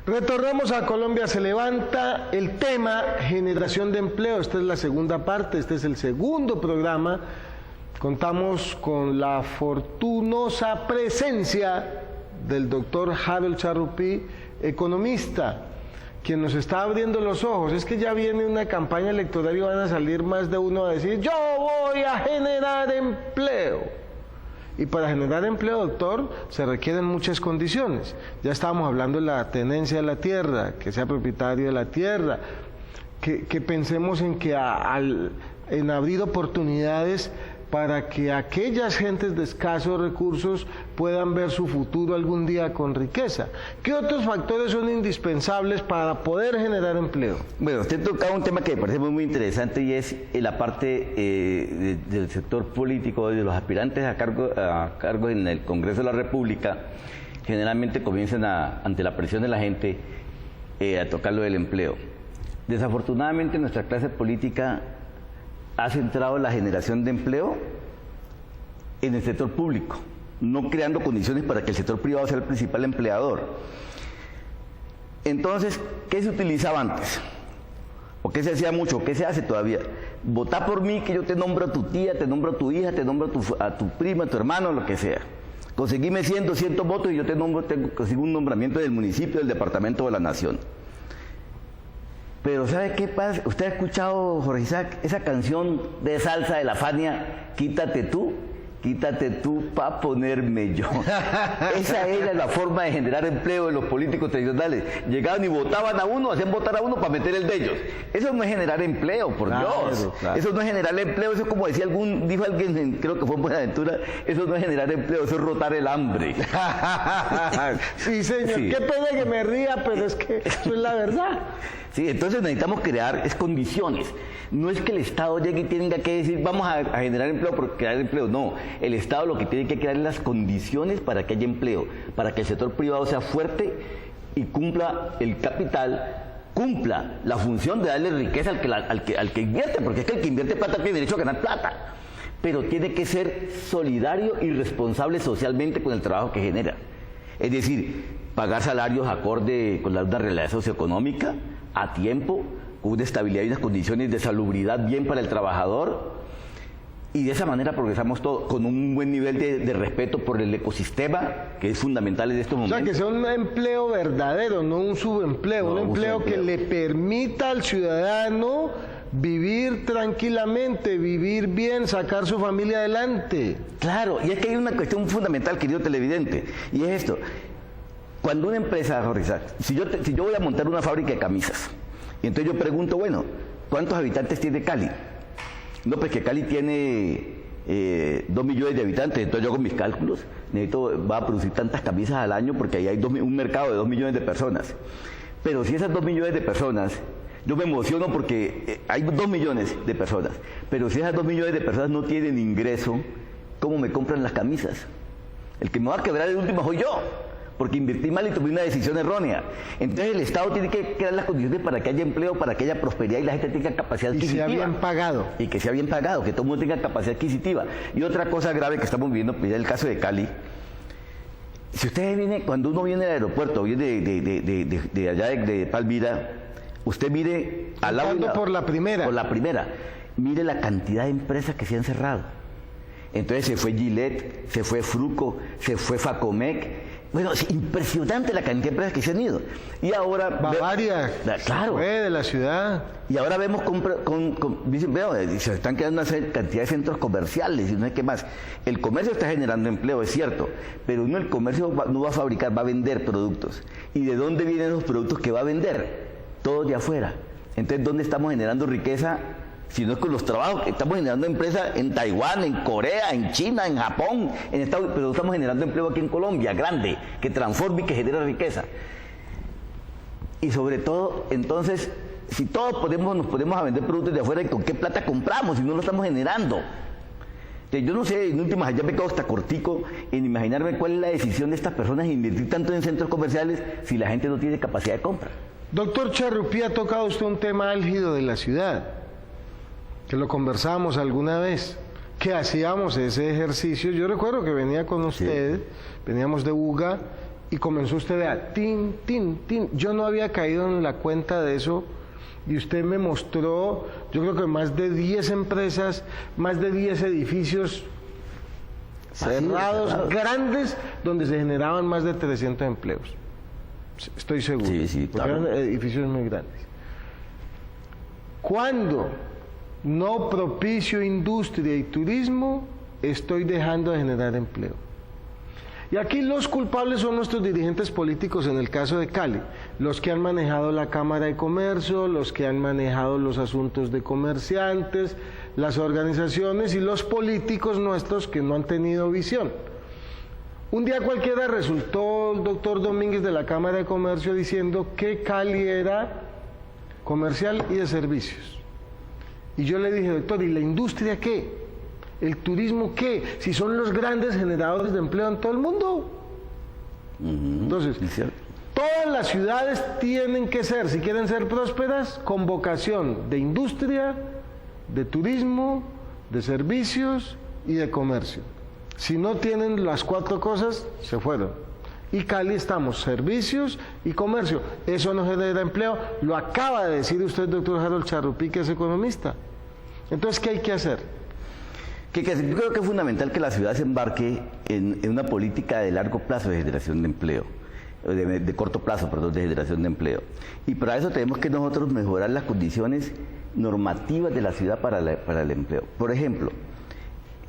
Retornamos a Colombia se levanta, el tema generación de empleo. Esta es la segunda parte, este es el segundo programa. Contamos con la fortunosa presencia del doctor Harold Charrupí, economista, quien nos está abriendo los ojos. Es que ya viene una campaña electoral y van a salir más de uno a decir: yo voy a generar empleo. Y para generar empleo, doctor, se requieren muchas condiciones. Ya estábamos hablando de la tenencia de la tierra, que sea propietario de la tierra, que pensemos en que en abrir oportunidades para que aquellas gentes de escasos recursos puedan ver su futuro algún día con riqueza. ¿Qué otros factores son indispensables para poder generar empleo? Bueno, usted tocaba un tema que me parece muy interesante y es la parte del sector político, de los aspirantes a cargo en el Congreso de la República. Generalmente comienzan ante la presión de la gente a tocar lo del empleo. Desafortunadamente nuestra clase política ha centrado la generación de empleo en el sector público, no creando condiciones para que el sector privado sea el principal empleador. Entonces, ¿qué se utilizaba antes? ¿O qué se hacía mucho? ¿O qué se hace todavía? Votá por mí, que yo te nombro a tu tía, te nombro a tu hija, te nombro a tu prima, a tu hermano, lo que sea. Conseguime 100, 200 votos y yo consigo un nombramiento del municipio, del departamento o de la nación. Pero ¿sabe qué pasa? ¿Usted ha escuchado, Jorge Isaac, esa canción de salsa de la Fania, quítate tú pa' ponerme yo? Esa era la forma de generar empleo de los políticos tradicionales. Llegaban y votaban a uno, hacían votar a uno para meter el de ellos. Eso no es generar empleo, por Dios. Claro. Eso no es generar empleo, eso es como dijo alguien, creo que fue en Buenaventura, eso no es generar empleo, eso es rotar el hambre. Sí, señor, sí. Qué pena que me ría, pero es que eso es la verdad. Sí, entonces necesitamos crear condiciones. No es que el Estado llegue y tenga que decir vamos a generar empleo por crear empleo. No, el Estado lo que tiene que crear es las condiciones para que haya empleo, para que el sector privado sea fuerte y cumpla el capital, cumpla la función de darle riqueza al que invierte, porque es que el que invierte plata tiene derecho a ganar plata, pero tiene que ser solidario y responsable socialmente con el trabajo que genera. Es decir, pagar salarios acorde con la realidad socioeconómica, a tiempo, con una estabilidad y unas condiciones de salubridad bien para el trabajador, y de esa manera progresamos todo, con un buen nivel de respeto por el ecosistema, que es fundamental en estos momentos. O sea, que sea un empleo verdadero, no un subempleo, un empleo que le permita al ciudadano vivir tranquilamente, vivir bien, sacar su familia adelante. Claro, y es que hay una cuestión fundamental, querido televidente, y es esto. Cuando una empresa, Jorge Isaac, si yo voy a montar una fábrica de camisas, y entonces yo pregunto, bueno, ¿cuántos habitantes tiene Cali? No, pues que Cali tiene 2 millones de habitantes, entonces yo con mis cálculos va a producir tantas camisas al año porque ahí hay un mercado de 2 millones de personas. Pero si esas 2 millones de personas, yo me emociono porque hay 2 millones de personas, pero si esas 2 millones de personas no tienen ingreso, ¿cómo me compran las camisas? El que me va a quebrar el último soy yo, porque invertí mal y tomé una decisión errónea. Entonces el Estado tiene que crear las condiciones para que haya empleo, para que haya prosperidad y la gente tenga capacidad adquisitiva. Y sea bien pagado. Y que sea bien pagado, que todo el mundo tenga capacidad adquisitiva. Y otra cosa grave que estamos viviendo, pues, es el caso de Cali. Si usted cuando uno viene del aeropuerto, viene de allá de Palmira, usted mire al lado. Por la primera. Por la primera. Mire la cantidad de empresas que se han cerrado. Entonces se fue Gillette, se fue Fruco, se fue Facomec. Bueno, es impresionante la cantidad de empresas que se han ido. Y ahora... Bavaria, claro. Fue de la ciudad. Y ahora vemos, dicen, se están quedando una cantidad de centros comerciales y no sé qué más. El comercio está generando empleo, es cierto, pero el comercio no va a fabricar, va a vender productos. ¿Y de dónde vienen los productos que va a vender? Todos de afuera. Entonces, ¿dónde estamos generando riqueza? Si no es con los trabajos, estamos generando empresas en Taiwán, en Corea, en China, en Japón, en Estados Unidos, pero estamos generando empleo aquí en Colombia, grande, que transforme y que genera riqueza. Y sobre todo, entonces, si todos nos podemos a vender productos de afuera, ¿y con qué plata compramos si no lo estamos generando? Entonces, yo no sé, en últimas, ya me quedo hasta cortico en imaginarme cuál es la decisión de estas personas de invertir tanto en centros comerciales si la gente no tiene capacidad de compra. Doctor Charrupí, ha tocado usted un tema álgido de la ciudad, que lo conversamos alguna vez, que hacíamos ese ejercicio. Yo recuerdo que venía con usted, sí. Veníamos de Buga, Y comenzó usted a tin, tin, tin. Yo no había caído en la cuenta de eso y usted me mostró, yo creo que más de 10 empresas, más de 10 edificios cerrados, grandes, donde se generaban más de 300 empleos. Estoy seguro. Sí, porque claro. eran edificios muy grandes. Cuando no propicio industria y turismo, estoy dejando de generar empleo. Y aquí los culpables son nuestros dirigentes políticos en el caso de Cali, los que han manejado la Cámara de Comercio, los que han manejado los asuntos de comerciantes, las organizaciones y los políticos nuestros que no han tenido visión. Un día cualquiera resultó el doctor Domínguez de la Cámara de Comercio diciendo que Cali era comercial y de servicios. Y yo le dije, doctor, ¿y la industria qué? ¿El turismo qué? Si son los grandes generadores de empleo en todo el mundo. Entonces, todas las ciudades tienen que ser, si quieren ser prósperas, con vocación de industria, de turismo, de servicios y de comercio. Si no tienen las 4 cosas, se fueron. Y Cali estamos, servicios y comercio. Eso no genera empleo. Lo acaba de decir usted, doctor Harold Charrupí, que es economista. Entonces, ¿qué hay que hacer? Yo creo que es fundamental que la ciudad se embarque en una política de largo plazo de generación de empleo, de corto plazo, perdón, de generación de empleo. Y para eso tenemos que nosotros mejorar las condiciones normativas de la ciudad para el empleo. Por ejemplo,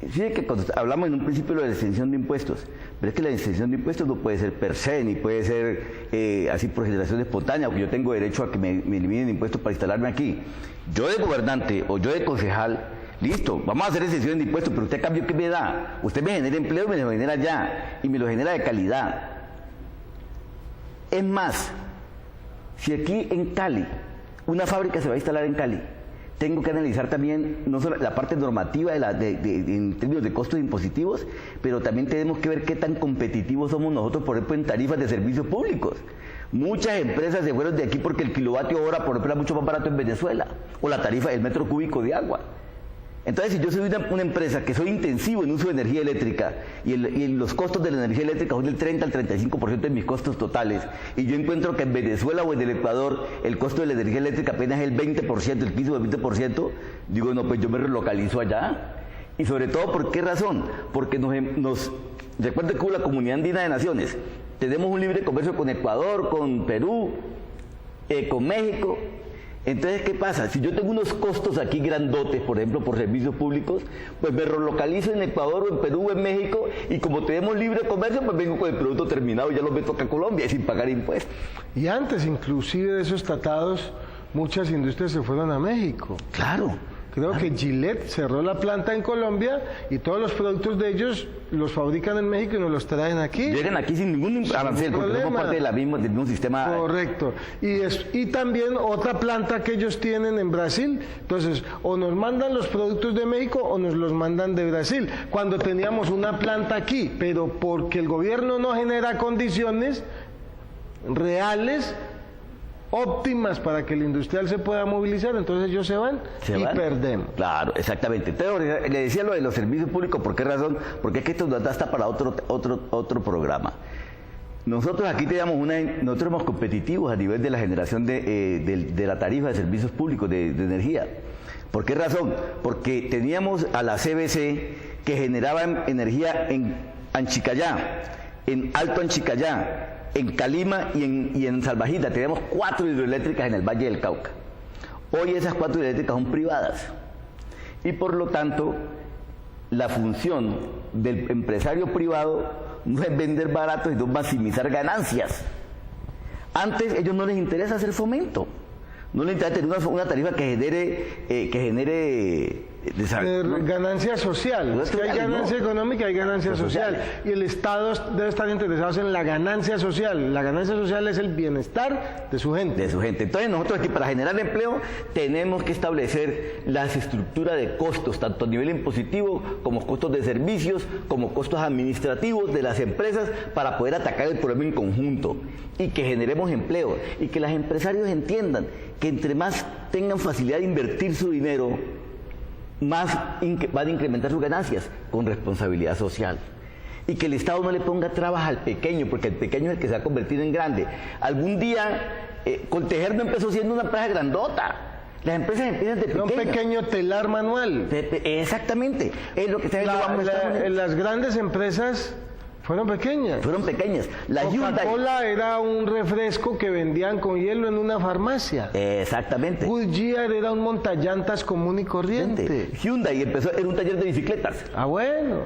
fíjate que cuando hablamos en un principio de la exención de impuestos, pero es que la exención de impuestos no puede ser per se, ni puede ser así por generación espontánea, o que yo tengo derecho a que me eliminen impuestos para instalarme aquí. Yo de gobernante o yo de concejal, listo, vamos a hacer exención de impuestos, pero usted a cambio, ¿qué me da? Usted me genera empleo, me lo genera ya, y me lo genera de calidad. Es más, si aquí en Cali, una fábrica se va a instalar en Cali, tengo que analizar también no solo la parte normativa en términos de costos impositivos, pero también tenemos que ver qué tan competitivos somos nosotros, por ejemplo, en tarifas de servicios públicos. Muchas empresas se fueron de aquí porque el kilovatio hora, por ejemplo, era mucho más barato en Venezuela, o la tarifa del metro cúbico de agua. Entonces, si yo soy una empresa que soy intensivo en uso de energía eléctrica y los costos de la energía eléctrica son del 30 al 35% de mis costos totales, y yo encuentro que en Venezuela o en el Ecuador el costo de la energía eléctrica apenas es el 20%, el 15 o el 20%, digo, no, pues yo me relocalizo allá. Y sobre todo, ¿por qué razón? Porque recuerden que hubo la Comunidad Andina de Naciones, tenemos un libre comercio con Ecuador, con Perú, con México. Entonces, ¿qué pasa? Si yo tengo unos costos aquí grandotes, por ejemplo, por servicios públicos, pues me relocalizo en Ecuador o en Perú o en México, y como tenemos libre comercio, pues vengo con el producto terminado y ya lo meto acá a Colombia sin pagar impuestos. Y antes, inclusive, de esos tratados, muchas industrias se fueron a México. Claro. Creo que Gillette cerró la planta en Colombia y todos los productos de ellos los fabrican en México y nos los traen aquí. Llegan aquí sin ningún arancel, porque somos parte del mismo sistema. Correcto. Y también otra planta que ellos tienen en Brasil. Entonces, o nos mandan los productos de México o nos los mandan de Brasil. Cuando teníamos una planta aquí, pero porque el gobierno no genera condiciones reales, óptimas para que el industrial se pueda movilizar, entonces ellos se van y perdemos. Claro, exactamente. Entonces, le decía lo de los servicios públicos, ¿por qué razón? Porque es que esto nos da hasta para otro programa. Nosotros aquí nosotros somos competitivos a nivel de la generación de la tarifa de servicios públicos de energía. ¿Por qué razón? Porque teníamos a la CBC que generaba energía en Anchicayá, en Alto Anchicayá, en Calima y en Salvajita. Tenemos 4 hidroeléctricas en el Valle del Cauca. Hoy esas 4 hidroeléctricas son privadas. Y por lo tanto, la función del empresario privado no es vender barato, sino maximizar ganancias. Antes, a ellos no les interesa hacer fomento. No les interesa tener una tarifa que genere ganancia social. Es que hay ganancia económica y hay ganancia social. Y el Estado debe estar interesado en la ganancia social. La ganancia social es el bienestar de su gente. Entonces nosotros aquí para generar empleo tenemos que establecer las estructuras de costos, tanto a nivel impositivo como costos de servicios, como costos administrativos de las empresas, para poder atacar el problema en conjunto y que generemos empleo y que los empresarios entiendan que entre más tengan facilidad de invertir su dinero, más van a incrementar sus ganancias con responsabilidad social. y que el Estado no le ponga trabas al pequeño, porque el pequeño es el que se va a convertir en grande. Algún día, Coltejer no empezó siendo una empresa grandota. Las empresas empiezan de pequeñas. Un pequeño telar manual. Exactamente, es lo que está viendo. Las grandes empresas fueron pequeñas. Fueron pequeñas. La Coca-Cola era un refresco que vendían con hielo en una farmacia. Exactamente. Goodyear era un montallantas común y corriente. Hyundai era un taller de bicicletas. Ah, bueno.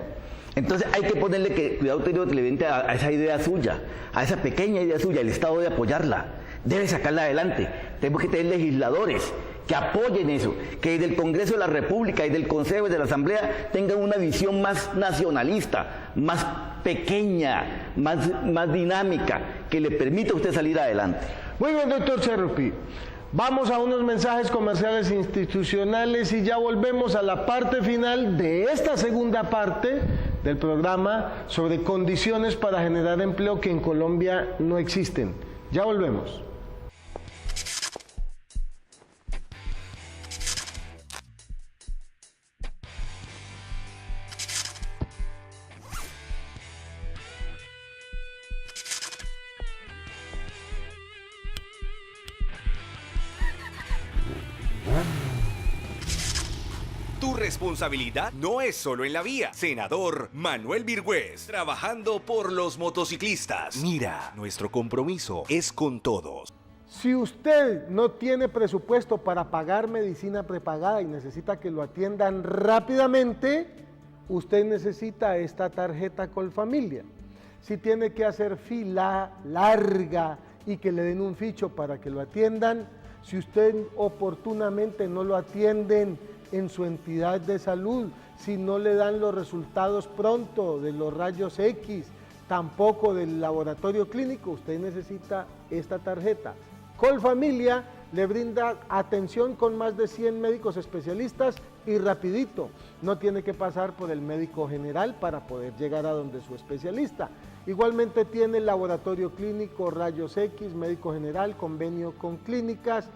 Entonces hay que ponerle cuidado televidente a esa idea suya, a esa pequeña idea suya. El Estado debe apoyarla, debe sacarla adelante. Tenemos que tener legisladores que apoyen eso, que desde el Congreso de la República y del Consejo y de la Asamblea tengan una visión más nacionalista, más pequeña, más dinámica, que le permita a usted salir adelante. Muy bien, doctor Cherrupi. Vamos a unos mensajes comerciales institucionales y ya volvemos a la parte final de esta segunda parte del programa sobre condiciones para generar empleo que en Colombia no existen. Ya volvemos. Tu responsabilidad no es solo en la vía. Senador Manuel Virgües, trabajando por los motociclistas. Mira, nuestro compromiso es con todos. Si usted no tiene presupuesto para pagar medicina prepagada y necesita que lo atiendan rápidamente, usted necesita esta tarjeta Colfamilia. Si tiene que hacer fila larga y que le den un ficho para que lo atiendan, si usted oportunamente no lo atienden en su entidad de salud, si no le dan los resultados pronto de los rayos X, tampoco del laboratorio clínico, usted necesita esta tarjeta. Colfamilia le brinda atención con más de 100 médicos especialistas y rapidito. No tiene que pasar por el médico general para poder llegar a donde su especialista. Igualmente tiene laboratorio clínico, rayos X, médico general, convenio con clínicas.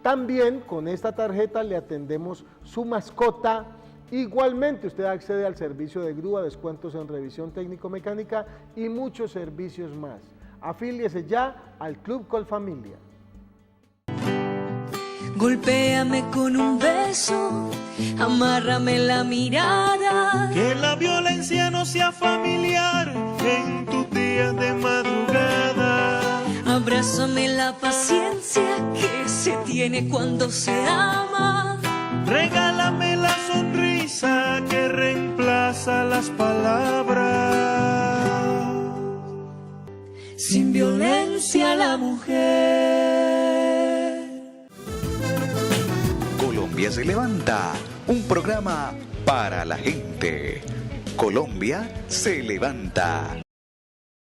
También con esta tarjeta le atendemos su mascota. Igualmente usted accede al servicio de grúa, descuentos en revisión técnico-mecánica y muchos servicios más. Afíliese ya al Club Colfamilia. Golpéame con un beso, amárrame la mirada. Que la violencia no sea familiar en tus días de madrugada. Abrázame la paciencia que se tiene cuando se ama. Regálame la sonrisa que reemplaza las palabras. Sin violencia a la mujer. Colombia se levanta, un programa para la gente. Colombia se levanta.